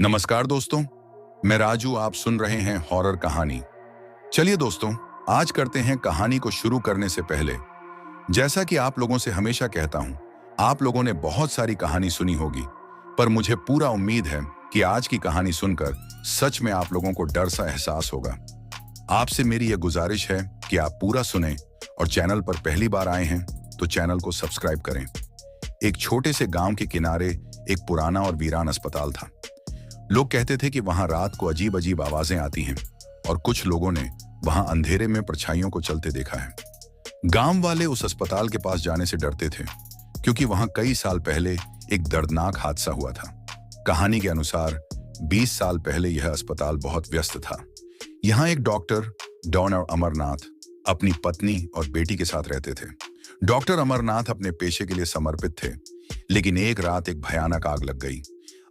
नमस्कार दोस्तों, मैं राजू। आप सुन रहे हैं हॉरर कहानी। चलिए दोस्तों, आज करते हैं कहानी को शुरू करने से पहले। जैसा कि आप लोगों से हमेशा कहता हूं, आप लोगों ने बहुत सारी कहानी सुनी होगी, पर मुझे पूरा उम्मीद है कि आज की कहानी सुनकर सच में आप लोगों को डर सा एहसास होगा। आपसे मेरी यह गुजारिश है कि आप पूरा सुनें और चैनल पर पहली बार आए हैं तो चैनल को सब्सक्राइब करें। एक छोटे से गांव के किनारे एक पुराना और वीरान अस्पताल था। लोग कहते थे कि वहां रात को अजीब अजीब आवाजें आती हैं और कुछ लोगों ने वहां अंधेरे में परछाइयों को चलते देखा है। गांव वाले उस अस्पताल के पास जाने से डरते थे क्योंकि वहां कई साल पहले एक दर्दनाक हादसा हुआ था। कहानी के अनुसार 20 साल पहले यह अस्पताल बहुत व्यस्त था। यहाँ एक डॉक्टर डॉन अमरनाथ अपनी पत्नी और बेटी के साथ रहते थे। डॉक्टर अमरनाथ अपने पेशे के लिए समर्पित थे, लेकिन एक रात एक भयानक आग लग गई।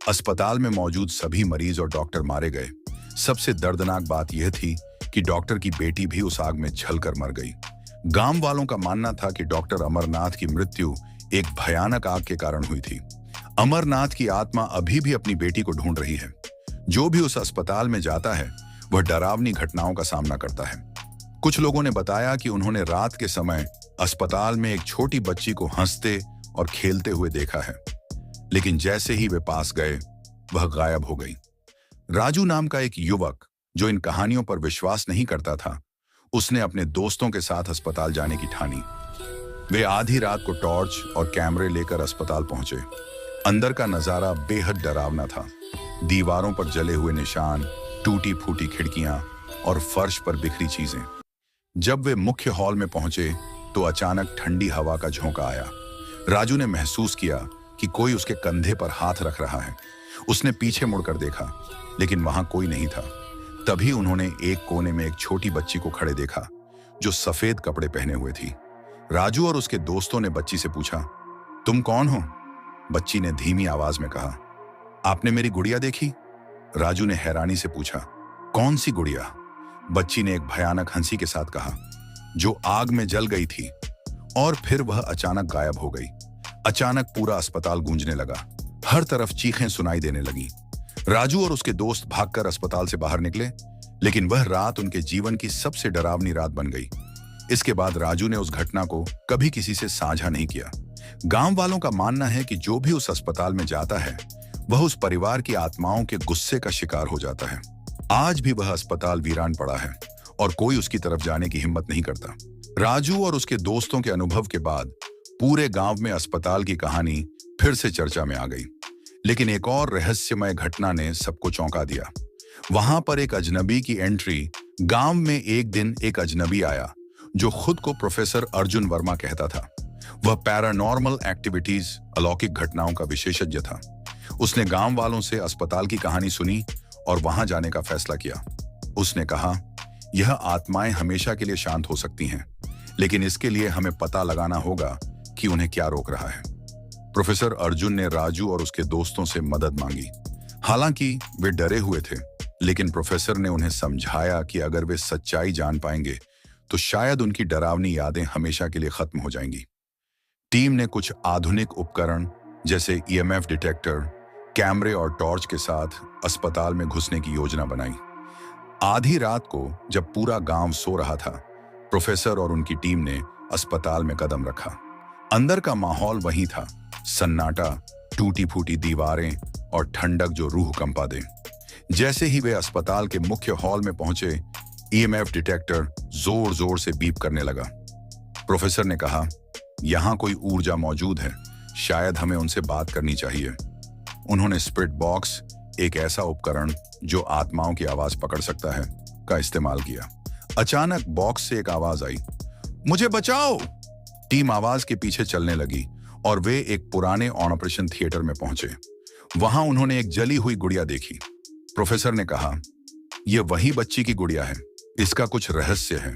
अस्पताल में मौजूद सभी मरीज और डॉक्टर मारे गए। सबसे दर्दनाक बात यह थी कि डॉक्टर की बेटी भी उस आग में जलकर मर गई। गांव वालों का मानना था कि डॉक्टर अमरनाथ की मृत्यु एक भयानक आग के कारण हुई थी। अमरनाथ की आत्मा अभी भी अपनी बेटी को ढूंढ रही है। जो भी उस अस्पताल में जाता है वह डरावनी घटनाओं का सामना करता है। कुछ लोगों ने बताया कि उन्होंने रात के समय अस्पताल में एक छोटी बच्ची को हंसते और खेलते हुए देखा है, लेकिन जैसे ही वे पास गए वह गायब हो गई। राजू नाम का एक युवक जो इन कहानियों पर विश्वास नहीं करता था, उसने अपने दोस्तों के साथ अस्पताल जाने की ठानी। वे आधी रात को टॉर्च और कैमरे लेकर अस्पताल पहुंचे। अंदर का नजारा बेहद डरावना था। दीवारों पर जले हुए निशान, टूटी फूटी खिड़कियां और फर्श पर बिखरी चीजें। जब वे मुख्य हॉल में पहुंचे तो अचानक ठंडी हवा का झोंका आया। राजू ने महसूस किया कि कोई उसके कंधे पर हाथ रख रहा है। उसने पीछे मुड़कर देखा, लेकिन वहां कोई नहीं था। तभी उन्होंने एक कोने में एक छोटी बच्ची को खड़े देखा जो सफेद कपड़े पहने हुए थी। राजू और उसके दोस्तों ने बच्ची से पूछा, तुम कौन हो? बच्ची ने धीमी आवाज में कहा, आपने मेरी गुड़िया देखी? राजू ने हैरानी से पूछा, कौन सी गुड़िया? बच्ची ने एक भयानक हंसी के साथ कहा, जो आग में जल गई थी। और फिर वह अचानक गायब हो गई। अचानक पूरा अस्पताल गूंजने लगा। हर तरफ चीखें सुनाई देने लगी। राजू और उसके दोस्त भागकर अस्पताल से बाहर निकले, लेकिन वह रात उनके जीवन की सबसे डरावनी रात बन गई। इसके बाद राजू ने उस घटना को कभी किसी से साझा नहीं किया। गांव वालों का मानना है कि जो भी उस अस्पताल में जाता है वह उस परिवार की आत्माओं के गुस्से का शिकार हो जाता है। आज भी वह अस्पताल वीरान पड़ा है और कोई उसकी तरफ जाने की हिम्मत नहीं करता। राजू और उसके दोस्तों के अनुभव के बाद पूरे गांव में अस्पताल की कहानी फिर से चर्चा में आ गई। लेकिन एक और रहस्यमय घटना ने सबको चौंका दिया। वहां पर एक अजनबी की एंट्री। गांव में एक दिन एक अजनबी आया जो खुद को प्रोफेसर अर्जुन वर्मा कहता था। वह पैरानॉर्मल एक्टिविटीज, अलौकिक घटनाओं का विशेषज्ञ था। उसने गांव वालों से अस्पताल की कहानी सुनी और वहां जाने का फैसला किया। उसने कहा, यह आत्माएं हमेशा के लिए शांत हो सकती हैं, लेकिन इसके लिए हमें पता लगाना होगा कि उन्हें क्या रोक रहा है। प्रोफेसर अर्जुन ने राजू और उसके दोस्तों से मदद मांगी। हालांकि वे डरे हुए थे, लेकिन प्रोफेसर ने उन्हें समझाया कि अगर वे सच्चाई जान पाएंगे तो शायद उनकी डरावनी यादें हमेशा के लिए खत्म हो जाएंगी। टीम ने कुछ आधुनिक उपकरण जैसे ईएमएफ डिटेक्टर, कैमरे और टॉर्च के साथ अस्पताल में घुसने की योजना बनाई। आधी रात को जब पूरा गांव सो रहा था, प्रोफेसर और उनकी टीम ने अस्पताल में कदम रखा। अंदर का माहौल वही था, सन्नाटा, टूटी फूटी दीवारें और ठंडक जो रूह कंपा दे। जैसे ही वे अस्पताल के मुख्य हॉल में पहुंचे, ईएमएफ डिटेक्टर जोर जोर से बीप करने लगा। प्रोफेसर ने कहा, यहां कोई ऊर्जा मौजूद है, शायद हमें उनसे बात करनी चाहिए। उन्होंने स्पिरिट बॉक्स, एक ऐसा उपकरण जो आत्माओं की आवाज पकड़ सकता है, का इस्तेमाल किया। अचानक बॉक्स से एक आवाज आई, मुझे बचाओ। टीम आवाज के पीछे चलने लगी और वे एक पुराने ऑपरेशन थिएटर में पहुंचे। वहां उन्होंने एक जली हुई गुड़िया देखी। प्रोफेसर ने कहा, यह वही बच्ची की गुड़िया है, इसका कुछ रहस्य है।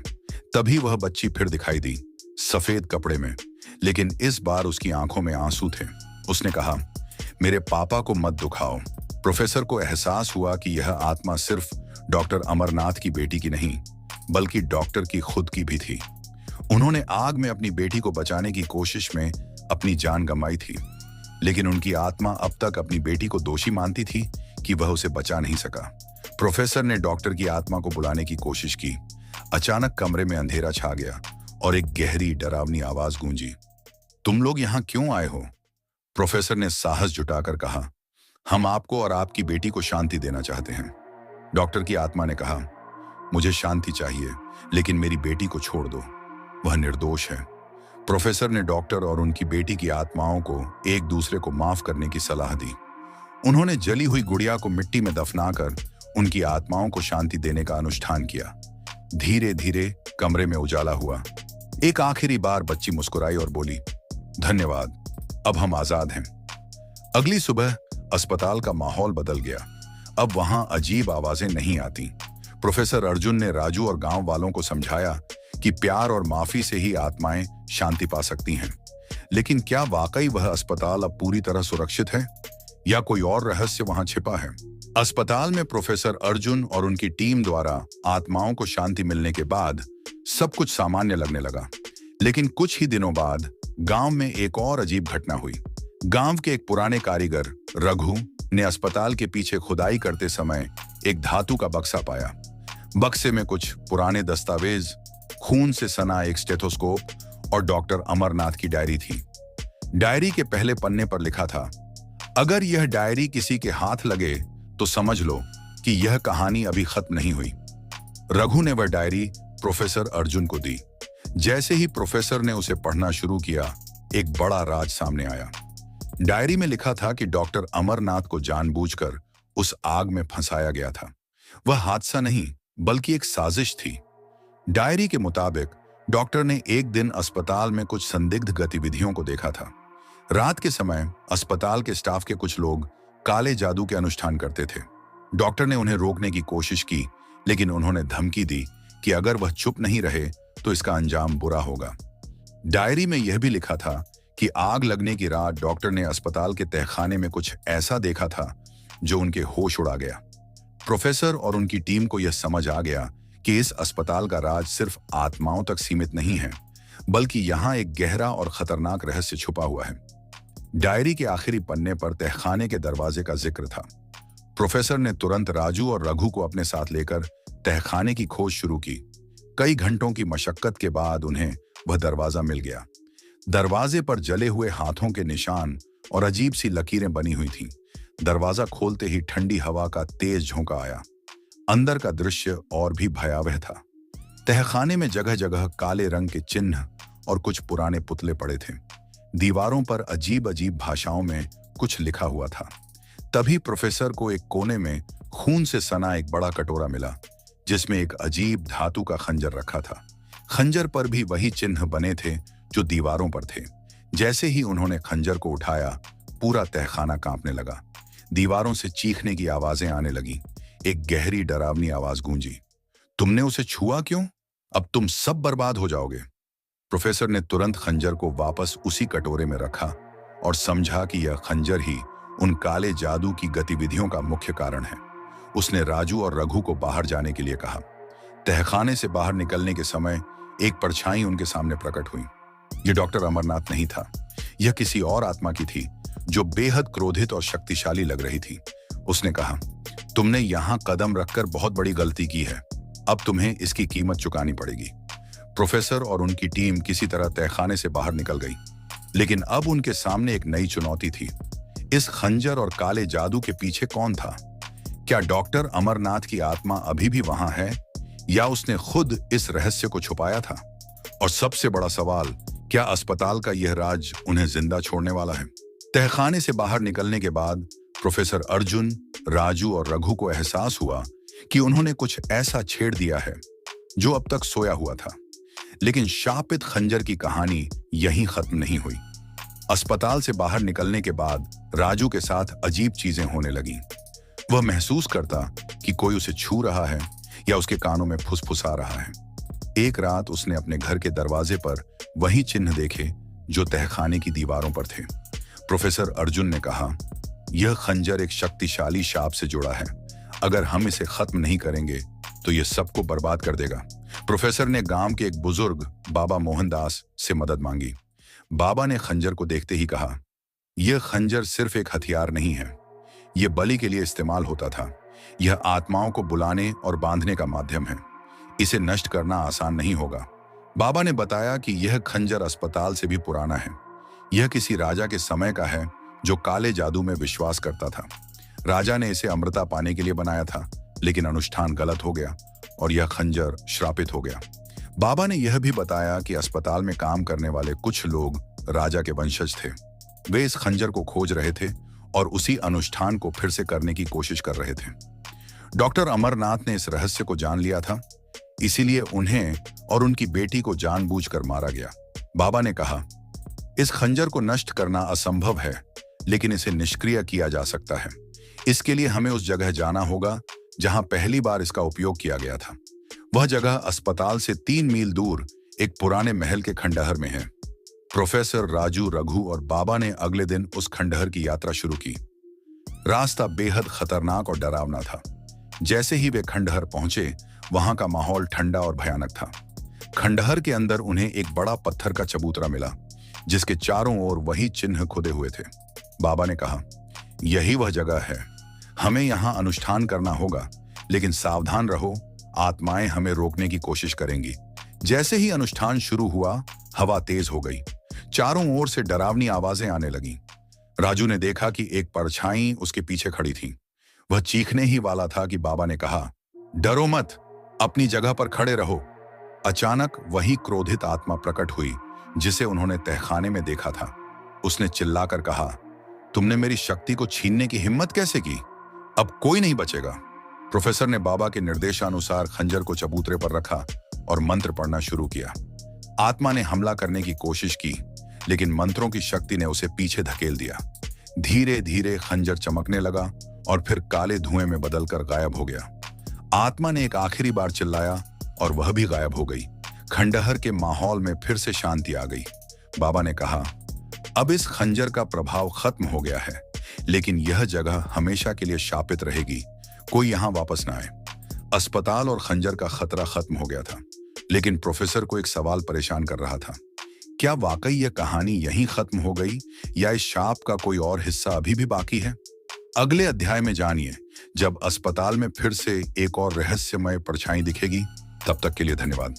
तभी वह बच्ची फिर दिखाई दी, सफेद कपड़े में, लेकिन इस बार उसकी आंखों में आंसू थे। उसने कहा, मेरे पापा को मत दुखाओ। प्रोफेसर को एहसास हुआ कि यह आत्मा सिर्फ डॉक्टर अमरनाथ की बेटी की नहीं, बल्कि डॉक्टर की खुद की भी थी। उन्होंने आग में अपनी बेटी को बचाने की कोशिश में अपनी जान गंवाई थी, लेकिन उनकी आत्मा अब तक अपनी बेटी को दोषी मानती थी कि वह उसे बचा नहीं सका। प्रोफेसर ने डॉक्टर की आत्मा को बुलाने की कोशिश की। अचानक कमरे में अंधेरा छा गया और एक गहरी डरावनी आवाज गूंजी। तुम लोग यहाँ क्यों आए हो? प्रोफेसर ने साहस जुटाकर कहा। हम आपको और आपकी बेटी को शांति देना चाहते हैं। डॉक्टर की आत्मा ने कहा, मुझे शांति चाहिए, लेकिन मेरी बेटी को छोड़ दो, वह निर्दोष है। प्रोफेसर ने डॉक्टर और उनकी बेटी की आत्माओं को एक दूसरे को माफ करने की सलाह दी। उन्होंने जली हुई गुड़िया को मिट्टी में दफनाकर उनकी आत्माओं को शांति देने का अनुष्ठान किया। धीरे धीरे कमरे में उजाला हुआ। एक आखिरी बार बच्ची मुस्कुराई और बोली, धन्यवाद, अब हम आजाद हैं। अगली सुबह अस्पताल का माहौल बदल गया। अब वहां अजीब आवाजें नहीं आती। प्रोफेसर अर्जुन ने राजू और गांव वालों को समझाया कि प्यार और माफी से ही आत्माएं शांति पा सकती हैं। लेकिन क्या वाकई वह अस्पताल अब पूरी तरह सुरक्षित है या कोई और रहस्य वहां छिपा है? अस्पताल में प्रोफेसर अर्जुन और उनकी टीम द्वारा आत्माओं को शांति मिलने के बाद सब कुछ सामान्य लगने लगा। लेकिन कुछ ही दिनों बाद गांव में एक और अजीब घटना हुई। गांव के एक पुराने कारीगर रघु ने अस्पताल के पीछे खुदाई करते समय एक धातु का बक्सा पाया। बक्से में कुछ पुराने दस्तावेज, खून से सना एक स्टेथोस्कोप और डॉक्टर अमरनाथ की डायरी थी। डायरी के पहले पन्ने पर लिखा था, अगर यह डायरी किसी के हाथ लगे तो समझ लो कि यह कहानी अभी खत्म नहीं हुई। रघु ने वह डायरी प्रोफेसर अर्जुन को दी। जैसे ही प्रोफेसर ने उसे पढ़ना शुरू किया, एक बड़ा राज सामने आया। डायरी में लिखा था कि डॉक्टर अमरनाथ को जानबूझकर उस आग में फंसाया गया था। वह हादसा नहीं बल्कि एक साजिश थी। डायरी के मुताबिक डॉक्टर ने एक दिन अस्पताल में कुछ संदिग्ध गतिविधियों को देखा था। रात के समय अस्पताल के स्टाफ के कुछ लोग काले जादू के अनुष्ठान करते थे। डॉक्टर ने उन्हें रोकने की कोशिश की, लेकिन उन्होंने धमकी दी कि अगर वह चुप नहीं रहे तो इसका अंजाम बुरा होगा। डायरी में यह भी लिखा था कि आग लगने की रात डॉक्टर ने अस्पताल के तहखाने में कुछ ऐसा देखा था जो उनके होश उड़ा गया। प्रोफेसर और उनकी टीम को यह समझ आ गया कि इस अस्पताल का राज सिर्फ आत्माओं तक सीमित नहीं है, बल्कि यहाँ एक गहरा और खतरनाक रहस्य छुपा हुआ है। डायरी के आखिरी पन्ने पर तहखाने के दरवाजे का जिक्र था। प्रोफेसर ने तुरंत राजू और रघु को अपने साथ लेकर तहखाने की खोज शुरू की। कई घंटों की मशक्कत के बाद उन्हें वह दरवाजा मिल गया। दरवाजे पर जले हुए हाथों के निशान और अजीब सी लकीरें बनी हुई थीं। दरवाजा खोलते ही ठंडी हवा का तेज झोंका आया। अंदर का दृश्य और भी भयावह था। तहखाने में जगह जगह काले रंग के चिन्ह और कुछ पुराने पुतले पड़े थे। दीवारों पर अजीब अजीब भाषाओं में कुछ लिखा हुआ था। तभी प्रोफेसर को एक कोने में खून से सना एक बड़ा कटोरा मिला, जिसमें एक अजीब धातु का खंजर रखा था। खंजर पर भी वही चिन्ह बने थे जो दीवारों पर थे। जैसे ही उन्होंने खंजर को उठाया, पूरा तहखाना कांपने लगा। दीवारों से चीखने की आवाजें आने लगी। एक गहरी डरावनी आवाज गूंजी, तुमने उसे छुआ क्यों? अब तुम सब बर्बाद हो जाओगे। प्रोफेसर ने तुरंत खंजर को वापस उसी कटोरे में रखा और समझा कि यह खंजर ही उन काले जादू की गतिविधियों का मुख्य कारण है। उसने राजू और रघु को बाहर जाने के लिए कहा। तहखाने से बाहर निकलने के समय एक परछाई उनके सामने प्रकट हुई। यह डॉक्टर अमरनाथ नहीं था, यह किसी और आत्मा की थी जो बेहद क्रोधित और शक्तिशाली लग रही थी। उसने कहा, तुमने यहां कदम रखकर बहुत बड़ी गलती की है, अब तुम्हें इसकी कीमत चुकानी पड़ेगी। प्रोफेसर और उनकी टीम किसी तरह तहखाने से बाहर निकल गई, लेकिन अब उनके सामने एक नई चुनौती थी। इस खंजर और काले जादू के पीछे कौन था? क्या डॉक्टर अमरनाथ की आत्मा अभी भी वहां है या उसने खुद इस रहस्य को छुपाया था? और सबसे बड़ा सवाल, क्या अस्पताल का यह राज उन्हें जिंदा छोड़ने वाला है? तहखाने से बाहर निकलने के बाद प्रोफेसर अर्जुन, राजू और रघु को एहसास हुआ कि उन्होंने कुछ ऐसा छेड़ दिया है जो अब तक सोया हुआ था। लेकिन शापित खंजर की कहानी यहीं खत्म नहीं हुई। अस्पताल से बाहर निकलने के बाद राजू के साथ अजीब चीजें होने लगीं। वह महसूस करता कि कोई उसे छू रहा है या उसके कानों में फुसफुसा रहा है। एक रात उसने अपने घर के दरवाजे पर वही चिन्ह देखे जो तहखाने की दीवारों पर थे। प्रोफेसर अर्जुन ने कहा, यह खंजर एक शक्तिशाली शाप से जुड़ा है। अगर हम इसे खत्म नहीं करेंगे तो यह सबको बर्बाद कर देगा। प्रोफेसर ने गांव के एक बुजुर्ग बाबा मोहनदास से मदद मांगी। बाबा ने खंजर को देखते ही कहा, यह खंजर सिर्फ एक हथियार नहीं है, यह बलि के लिए इस्तेमाल होता था। यह आत्माओं को बुलाने और बांधने का माध्यम है। इसे नष्ट करना आसान नहीं होगा। बाबा ने बताया कि यह खंजर अस्पताल से भी पुराना है। यह किसी राजा के समय का है जो काले जादू में विश्वास करता था। राजा ने इसे अमृता पाने के लिए बनाया था, लेकिन अनुष्ठान गलत हो गया और यह खंजर श्रापित हो गया। बाबा ने यह भी बताया कि अस्पताल में काम करने वाले कुछ लोग राजा के वंशज थे। वे इस खंजर को खोज रहे थे और उसी अनुष्ठान को फिर से करने की कोशिश कर रहे थे। डॉक्टर अमरनाथ ने इस रहस्य को जान लिया था, इसीलिए उन्हें और उनकी बेटी को जानबूझकर मारा गया। बाबा ने कहा, इस खंजर को नष्ट करना असंभव है, लेकिन इसे निष्क्रिय किया जा सकता है। इसके लिए हमें उस जगह जाना होगा जहां पहली बार इसका उपयोग किया गया था। वह जगह अस्पताल से 3 मील दूर एक पुराने महल के खंडहर में है। प्रोफेसर राजू, रघु और बाबा ने अगले दिन उस खंडहर की यात्रा शुरू की। रास्ता बेहद खतरनाक और डरावना था। जैसे ही वे खंडहर पहुंचे, वहां का माहौल ठंडा और भयानक था। खंडहर के अंदर उन्हें एक बड़ा पत्थर का चबूतरा मिला, जिसके चारों ओर वही चिन्ह खुदे हुए थे। बाबा ने कहा, यही वह जगह है। हमें यहाँ अनुष्ठान करना होगा, लेकिन सावधान रहो, आत्माएं हमें रोकने की कोशिश करेंगी। जैसे ही अनुष्ठान शुरू हुआ, हवा तेज हो गई। चारों ओर से डरावनी आवाजें आने लगीं। राजू ने देखा कि एक परछाई उसके पीछे खड़ी थी। वह चीखने ही वाला था कि बाबा ने कहा, डरो मत, अपनी जगह पर खड़े रहो। अचानक वही क्रोधित आत्मा प्रकट हुई जिसे उन्होंने तहखाने में देखा था। उसने चिल्लाकर कहा, तुमने मेरी शक्ति को छीनने की हिम्मत कैसे की? अब कोई नहीं बचेगा। प्रोफेसर ने बाबा के निर्देशानुसार खंजर को चबूतरे पर रखा और मंत्र पढ़ना शुरू किया। आत्मा ने हमला करने की कोशिश की, लेकिन मंत्रों की शक्ति ने उसे पीछे धकेल दिया। धीरे धीरे खंजर चमकने लगा और फिर काले धुएं में बदलकर गायब हो गया। आत्मा ने एक आखिरी बार चिल्लाया और वह भी गायब हो गई। खंडहर के माहौल में फिर से शांति आ गई। बाबा ने कहा, अब इस खंजर का प्रभाव खत्म हो गया है, लेकिन यह जगह हमेशा के लिए शापित रहेगी। कोई यहां वापस ना आए। अस्पताल और खंजर का खतरा खत्म हो गया था, लेकिन प्रोफेसर को एक सवाल परेशान कर रहा था। क्या वाकई यह कहानी यहीं खत्म हो गई, या इस शाप का कोई और हिस्सा अभी भी बाकी है? अगले अध्याय में जानिए, जब अस्पताल में फिर से एक और रहस्यमय परछाई दिखेगी। तब तक के लिए धन्यवाद।